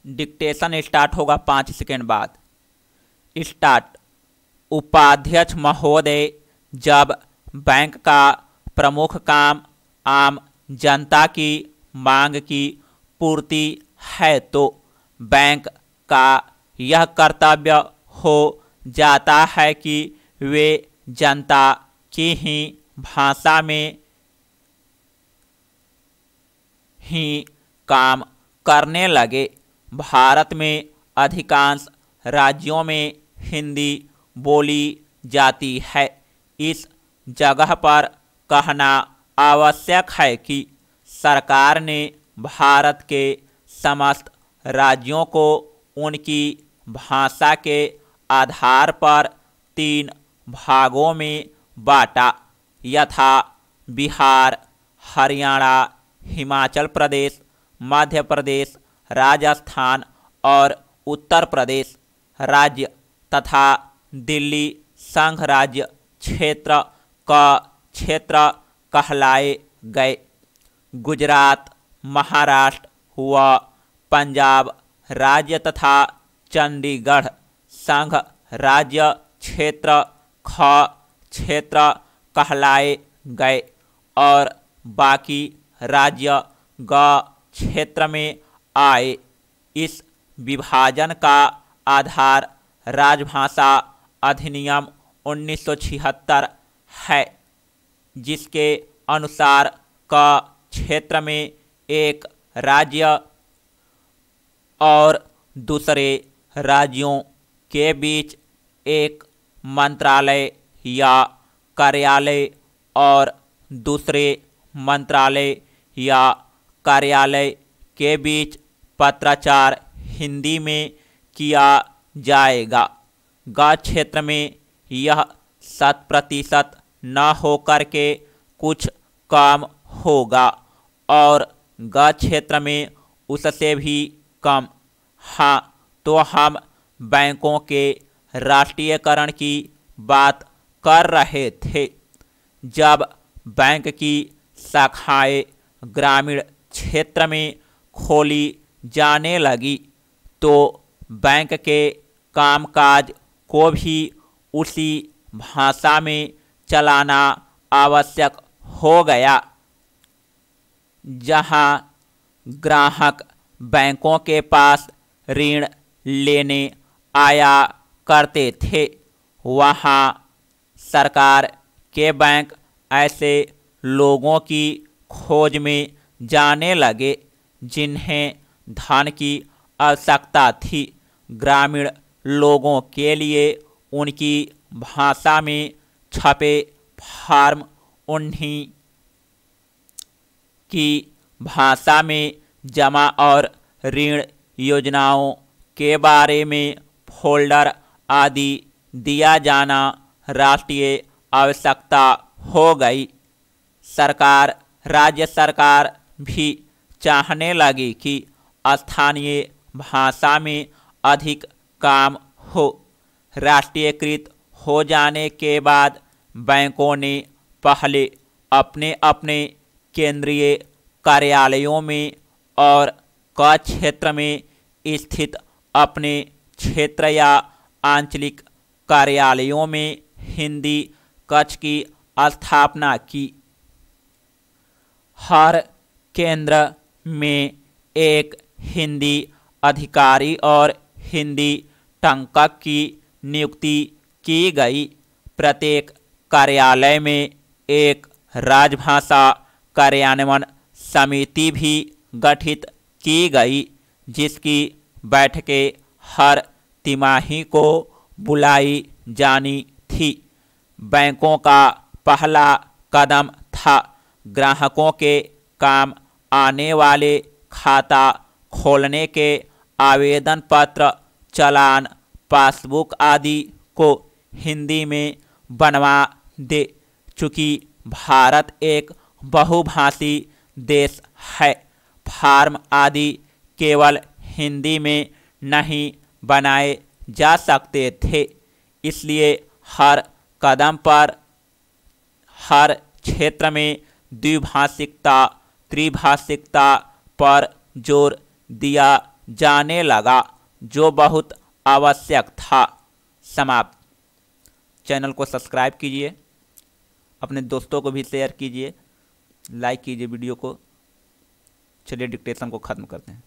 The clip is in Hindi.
डिक्टेशन स्टार्ट होगा 5 सेकेंड बाद। स्टार्ट। उपाध्यक्ष महोदय, जब बैंक का प्रमुख काम आम जनता की मांग की पूर्ति है तो बैंक का यह कर्तव्य हो जाता है कि वे जनता की ही भाषा में ही काम करने लगे। भारत में अधिकांश राज्यों में हिंदी बोली जाती है। इस जगह पर कहना आवश्यक है कि सरकार ने भारत के समस्त राज्यों को उनकी भाषा के आधार पर 3 भागों में बांटा, यथा बिहार, हरियाणा, हिमाचल प्रदेश, मध्य प्रदेश, राजस्थान और उत्तर प्रदेश राज्य तथा दिल्ली संघ राज्य क्षेत्र कहलाए गए। गुजरात, महाराष्ट्र व पंजाब राज्य तथा चंडीगढ़ संघ राज्य क्षेत्र कहलाए गए और बाकी राज्य क्षेत्र में आए। इस विभाजन का आधार राजभाषा अधिनियम 1976 है, जिसके अनुसार क्षेत्र में एक राज्य और दूसरे राज्यों के बीच एक मंत्रालय या कार्यालय और दूसरे मंत्रालय या कार्यालय के बीच पत्राचार हिंदी में किया जाएगा। क्षेत्र में यह 100% न होकर के कुछ कम होगा और क्षेत्र में उससे भी कम। हाँ, तो हम बैंकों के राष्ट्रीयकरण की बात कर रहे थे। जब बैंक की शाखाएं ग्रामीण क्षेत्र में खोली जाने लगी तो बैंक के कामकाज को भी उसी भाषा में चलाना आवश्यक हो गया। जहां ग्राहक बैंकों के पास ऋण लेने आया करते थे, वहां सरकार के बैंक ऐसे लोगों की खोज में जाने लगे जिन्हें धन की आवश्यकता थी। ग्रामीण लोगों के लिए उनकी भाषा में छपे फॉर्म उन्हीं की भाषा में जमा और ऋण योजनाओं के बारे में फोल्डर आदि दिया जाना राष्ट्रीय आवश्यकता हो गई। राज्य सरकार भी चाहने लगी कि स्थानीय भाषा में अधिक काम हो। राष्ट्रीयकृत हो जाने के बाद बैंकों ने पहले अपने अपने केंद्रीय कार्यालयों में और क्षेत्र में स्थित अपने क्षेत्र या आंचलिक कार्यालयों में हिंदी कक्ष की स्थापना की। हर केंद्र में एक हिंदी अधिकारी और हिंदी टंकक की नियुक्ति की गई। प्रत्येक कार्यालय में एक राजभाषा कार्यान्वयन समिति भी गठित की गई, जिसकी बैठकें हर तिमाही को बुलाई जानी थी। बैंकों का पहला कदम था ग्राहकों के काम आने वाले खाता खोलने के आवेदन पत्र, चालान, पासबुक आदि को हिंदी में बनवा दे। चूँकि भारत एक बहुभाषी देश है, फॉर्म आदि केवल हिंदी में नहीं बनाए जा सकते थे, इसलिए हर कदम पर हर क्षेत्र में द्विभाषिकता त्रिभाषिकता पर जोर दिया जाने लगा जो बहुत आवश्यक था। समाप्त। चैनल को सब्सक्राइब कीजिए, अपने दोस्तों को भी शेयर कीजिए, लाइक कीजिए वीडियो को। चलिए डिक्टेशन को ख़त्म करते हैं।